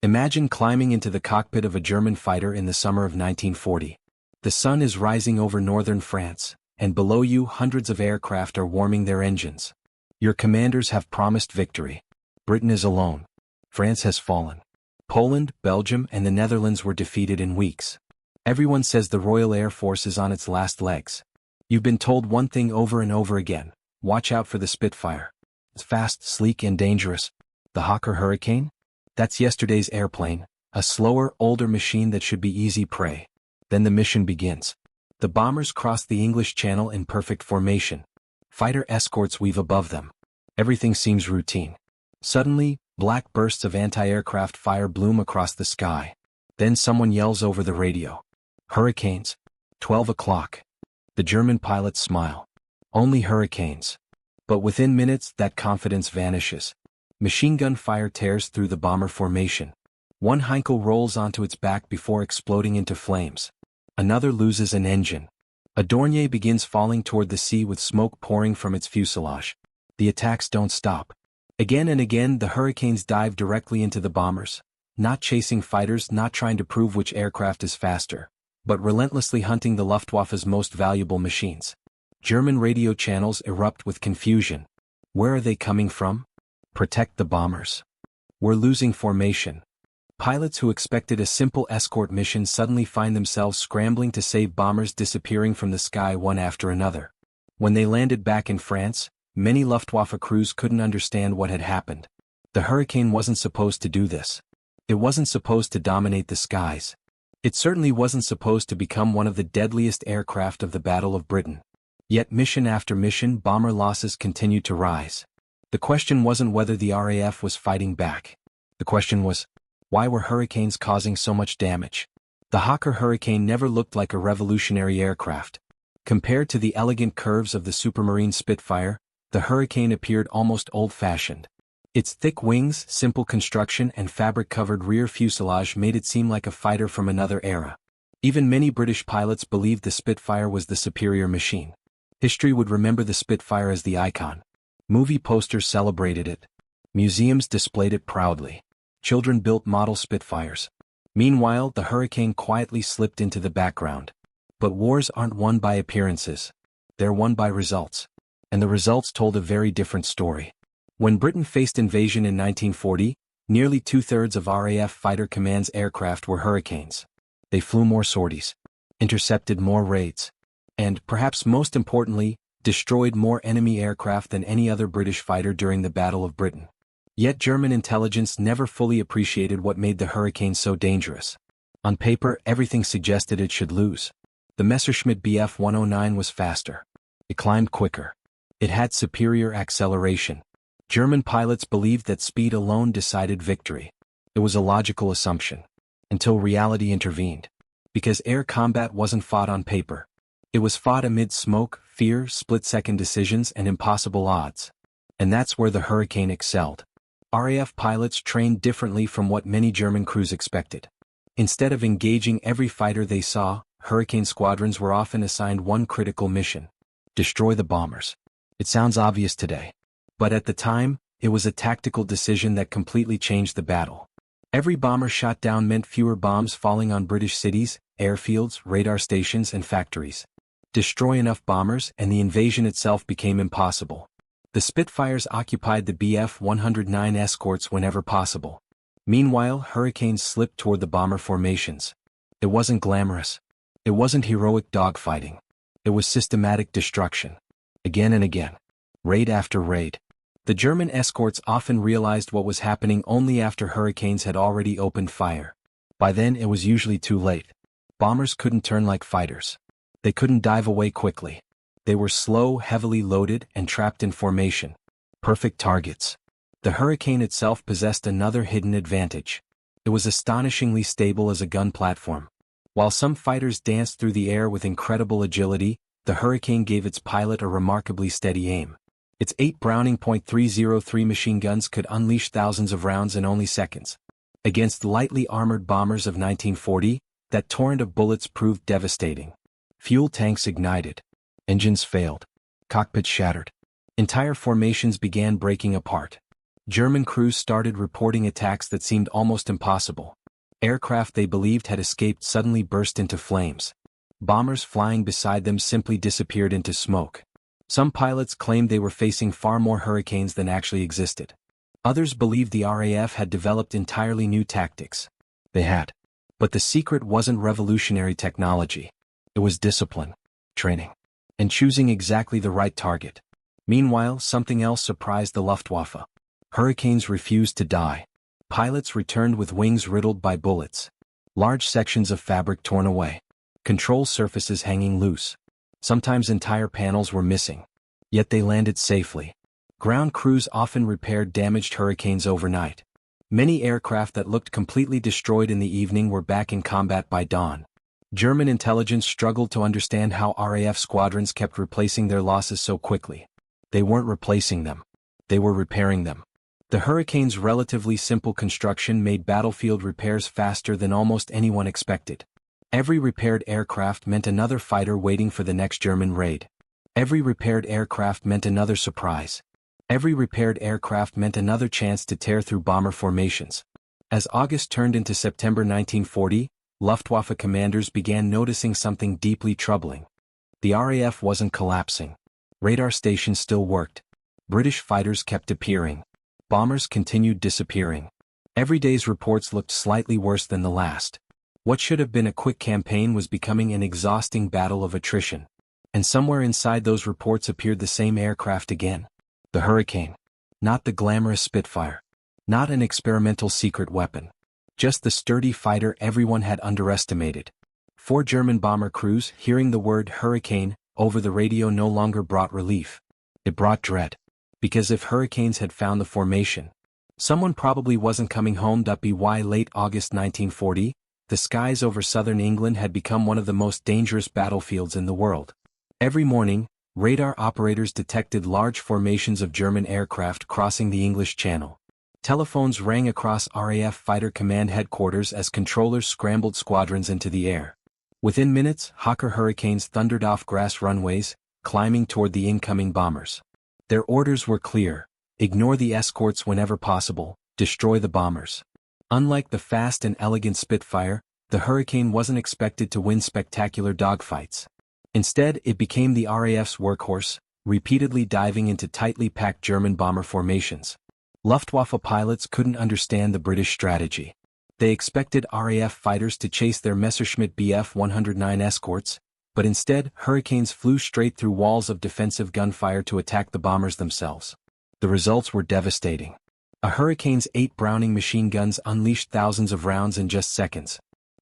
Imagine climbing into the cockpit of a German fighter in the summer of 1940. The sun is rising over northern France, and below you hundreds of aircraft are warming their engines. Your commanders have promised victory. Britain is alone. France has fallen. Poland, Belgium, and the Netherlands were defeated in weeks. Everyone says the Royal Air Force is on its last legs. You've been told one thing over and over again: watch out for the Spitfire. It's fast, sleek, and dangerous. The Hawker Hurricane? That's yesterday's airplane, a slower, older machine that should be easy prey. Then the mission begins. The bombers cross the English Channel in perfect formation. Fighter escorts weave above them. Everything seems routine. Suddenly, black bursts of anti-aircraft fire bloom across the sky. Then someone yells over the radio. Hurricanes. 12 o'clock. The German pilots smile. Only hurricanes. But within minutes, that confidence vanishes. Machine gun fire tears through the bomber formation. One Heinkel rolls onto its back before exploding into flames. Another loses an engine. A Dornier begins falling toward the sea with smoke pouring from its fuselage. The attacks don't stop. Again and again, the Hurricanes dive directly into the bombers, not chasing fighters, not trying to prove which aircraft is faster, but relentlessly hunting the Luftwaffe's most valuable machines. German radio channels erupt with confusion. Where are they coming from? Protect the bombers. We're losing formation. Pilots who expected a simple escort mission suddenly find themselves scrambling to save bombers disappearing from the sky one after another. When they landed back in France, many Luftwaffe crews couldn't understand what had happened. The Hurricane wasn't supposed to do this. It wasn't supposed to dominate the skies. It certainly wasn't supposed to become one of the deadliest aircraft of the Battle of Britain. Yet mission after mission, bomber losses continued to rise. The question wasn't whether the RAF was fighting back. The question was, why were Hurricanes causing so much damage? The Hawker Hurricane never looked like a revolutionary aircraft. Compared to the elegant curves of the Supermarine Spitfire, the Hurricane appeared almost old-fashioned. Its thick wings, simple construction, and fabric-covered rear fuselage made it seem like a fighter from another era. Even many British pilots believed the Spitfire was the superior machine. History would remember the Spitfire as the icon. Movie posters celebrated it. Museums displayed it proudly. Children built model Spitfires. Meanwhile, the Hurricane quietly slipped into the background. But wars aren't won by appearances. They're won by results. And the results told a very different story. When Britain faced invasion in 1940, nearly two-thirds of RAF Fighter Command's aircraft were Hurricanes. They flew more sorties, intercepted more raids, and, perhaps most importantly, destroyed more enemy aircraft than any other British fighter during the Battle of Britain. Yet German intelligence never fully appreciated what made the Hurricane so dangerous. On paper, everything suggested it should lose. The Messerschmitt Bf 109 was faster. It climbed quicker. It had superior acceleration. German pilots believed that speed alone decided victory. It was a logical assumption. Until reality intervened. Because air combat wasn't fought on paper. It was fought amid smoke, fear, split-second decisions, and impossible odds. And that's where the Hurricane excelled. RAF pilots trained differently from what many German crews expected. Instead of engaging every fighter they saw, Hurricane squadrons were often assigned one critical mission: destroy the bombers. It sounds obvious today. But at the time, it was a tactical decision that completely changed the battle. Every bomber shot down meant fewer bombs falling on British cities, airfields, radar stations, and factories. Destroy enough bombers, and the invasion itself became impossible. The Spitfires occupied the Bf 109 escorts whenever possible. Meanwhile, Hurricanes slipped toward the bomber formations. It wasn't glamorous. It wasn't heroic dogfighting. It was systematic destruction. Again and again. Raid after raid. The German escorts often realized what was happening only after Hurricanes had already opened fire. By then it was usually too late. Bombers couldn't turn like fighters. They couldn't dive away quickly. They were slow, heavily loaded, and trapped in formation. Perfect targets. The Hurricane itself possessed another hidden advantage. It was astonishingly stable as a gun platform. While some fighters danced through the air with incredible agility, the Hurricane gave its pilot a remarkably steady aim. Its 8 Browning .303 machine guns could unleash thousands of rounds in only seconds. Against lightly armored bombers of 1940, that torrent of bullets proved devastating. Fuel tanks ignited. Engines failed. Cockpits shattered. Entire formations began breaking apart. German crews started reporting attacks that seemed almost impossible. Aircraft they believed had escaped suddenly burst into flames. Bombers flying beside them simply disappeared into smoke. Some pilots claimed they were facing far more hurricanes than actually existed. Others believed the RAF had developed entirely new tactics. They had. But the secret wasn't revolutionary technology. It was discipline, training, and choosing exactly the right target. Meanwhile, something else surprised the Luftwaffe. Hurricanes refused to die. Pilots returned with wings riddled by bullets. Large sections of fabric torn away. Control surfaces hanging loose. Sometimes entire panels were missing. Yet they landed safely. Ground crews often repaired damaged hurricanes overnight. Many aircraft that looked completely destroyed in the evening were back in combat by dawn. German intelligence struggled to understand how RAF squadrons kept replacing their losses so quickly. They weren't replacing them. They were repairing them. The Hurricane's relatively simple construction made battlefield repairs faster than almost anyone expected. Every repaired aircraft meant another fighter waiting for the next German raid. Every repaired aircraft meant another surprise. Every repaired aircraft meant another chance to tear through bomber formations. As August turned into September 1940, Luftwaffe commanders began noticing something deeply troubling. The RAF wasn't collapsing. Radar stations still worked. British fighters kept appearing. Bombers continued disappearing. Every day's reports looked slightly worse than the last. What should have been a quick campaign was becoming an exhausting battle of attrition. And somewhere inside those reports appeared the same aircraft again. The Hurricane. Not the glamorous Spitfire. Not an experimental secret weapon. Just the sturdy fighter everyone had underestimated. 4 German bomber crews, hearing the word Hurricane over the radio, no longer brought relief. It brought dread. Because if Hurricanes had found the formation, someone probably wasn't coming home. By late August 1940, the skies over southern England had become one of the most dangerous battlefields in the world. Every morning, radar operators detected large formations of German aircraft crossing the English Channel. Telephones rang across RAF Fighter Command headquarters as controllers scrambled squadrons into the air. Within minutes, Hawker Hurricanes thundered off grass runways, climbing toward the incoming bombers. Their orders were clear: ignore the escorts whenever possible, destroy the bombers. Unlike the fast and elegant Spitfire, the Hurricane wasn't expected to win spectacular dogfights. Instead, it became the RAF's workhorse, repeatedly diving into tightly packed German bomber formations. Luftwaffe pilots couldn't understand the British strategy. They expected RAF fighters to chase their Messerschmitt Bf 109 escorts, but instead, Hurricanes flew straight through walls of defensive gunfire to attack the bombers themselves. The results were devastating. A Hurricane's 8 Browning machine guns unleashed thousands of rounds in just seconds.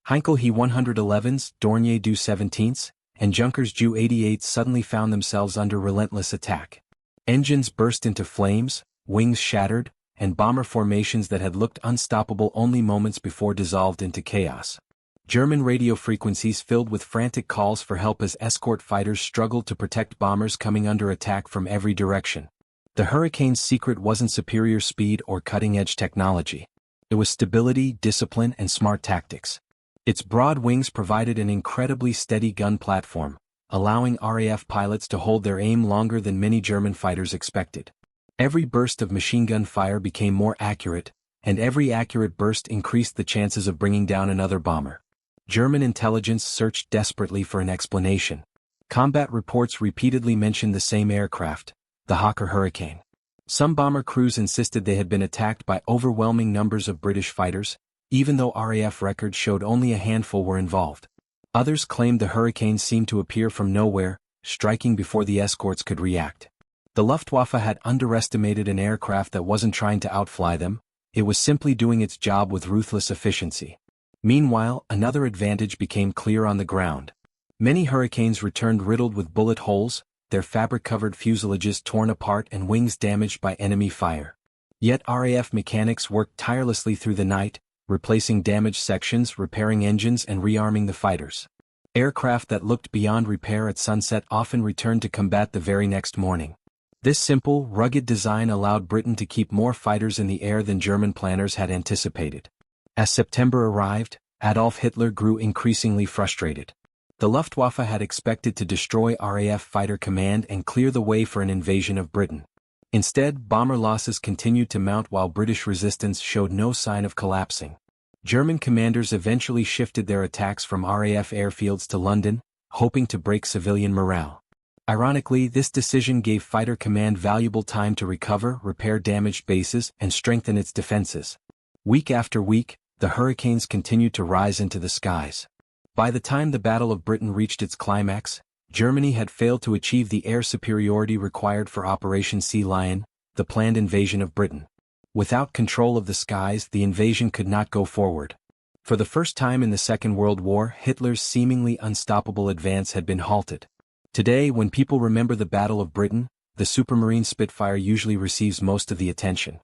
Heinkel He 111s, Dornier Do 17s, and Junkers Ju 88s suddenly found themselves under relentless attack. Engines burst into flames, wings shattered, and bomber formations that had looked unstoppable only moments before dissolved into chaos. German radio frequencies filled with frantic calls for help as escort fighters struggled to protect bombers coming under attack from every direction. The Hurricane's secret wasn't superior speed or cutting-edge technology. It was stability, discipline, and smart tactics. Its broad wings provided an incredibly steady gun platform, allowing RAF pilots to hold their aim longer than many German fighters expected. Every burst of machine gun fire became more accurate, and every accurate burst increased the chances of bringing down another bomber. German intelligence searched desperately for an explanation. Combat reports repeatedly mentioned the same aircraft, the Hawker Hurricane. Some bomber crews insisted they had been attacked by overwhelming numbers of British fighters, even though RAF records showed only a handful were involved. Others claimed the Hurricane seemed to appear from nowhere, striking before the escorts could react. The Luftwaffe had underestimated an aircraft that wasn't trying to outfly them, it was simply doing its job with ruthless efficiency. Meanwhile, another advantage became clear on the ground. Many Hurricanes returned riddled with bullet holes, their fabric-covered fuselages torn apart and wings damaged by enemy fire. Yet RAF mechanics worked tirelessly through the night, replacing damaged sections, repairing engines, and rearming the fighters. Aircraft that looked beyond repair at sunset often returned to combat the very next morning. This simple, rugged design allowed Britain to keep more fighters in the air than German planners had anticipated. As September arrived, Adolf Hitler grew increasingly frustrated. The Luftwaffe had expected to destroy RAF Fighter Command and clear the way for an invasion of Britain. Instead, bomber losses continued to mount while British resistance showed no sign of collapsing. German commanders eventually shifted their attacks from RAF airfields to London, hoping to break civilian morale. Ironically, this decision gave Fighter Command valuable time to recover, repair damaged bases, and strengthen its defenses. Week after week, the hurricanes continued to rise into the skies. By the time the Battle of Britain reached its climax, Germany had failed to achieve the air superiority required for Operation Sea Lion, the planned invasion of Britain. Without control of the skies, the invasion could not go forward. For the first time in the Second World War, Hitler's seemingly unstoppable advance had been halted. Today, when people remember the Battle of Britain, the Supermarine Spitfire usually receives most of the attention.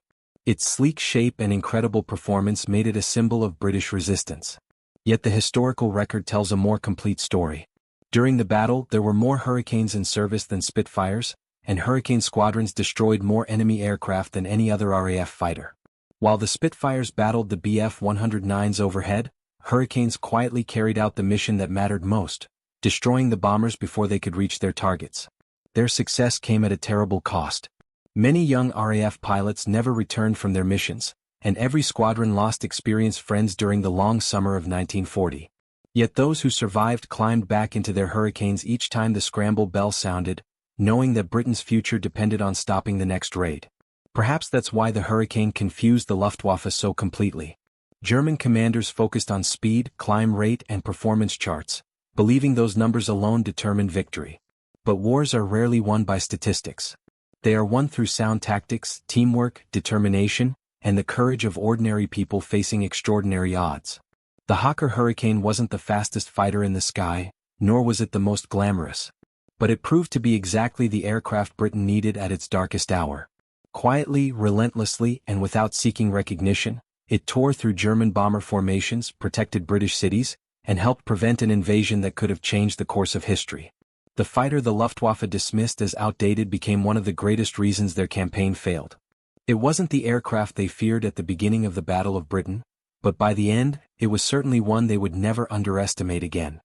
Its sleek shape and incredible performance made it a symbol of British resistance. Yet the historical record tells a more complete story. During the battle, there were more Hurricanes in service than Spitfires, and Hurricane squadrons destroyed more enemy aircraft than any other RAF fighter. While the Spitfires battled the Bf-109s overhead, Hurricanes quietly carried out the mission that mattered most, destroying the bombers before they could reach their targets. Their success came at a terrible cost. Many young RAF pilots never returned from their missions, and every squadron lost experienced friends during the long summer of 1940. Yet those who survived climbed back into their Hurricanes each time the scramble bell sounded, knowing that Britain's future depended on stopping the next raid. Perhaps that's why the Hurricane confused the Luftwaffe so completely. German commanders focused on speed, climb rate, and performance charts, believing those numbers alone determined victory. But wars are rarely won by statistics. They are won through sound tactics, teamwork, determination, and the courage of ordinary people facing extraordinary odds. The Hawker Hurricane wasn't the fastest fighter in the sky, nor was it the most glamorous. But it proved to be exactly the aircraft Britain needed at its darkest hour. Quietly, relentlessly, and without seeking recognition, it tore through German bomber formations, protected British cities, and helped prevent an invasion that could have changed the course of history. The fighter the Luftwaffe dismissed as outdated became one of the greatest reasons their campaign failed. It wasn't the aircraft they feared at the beginning of the Battle of Britain, but by the end, it was certainly one they would never underestimate again.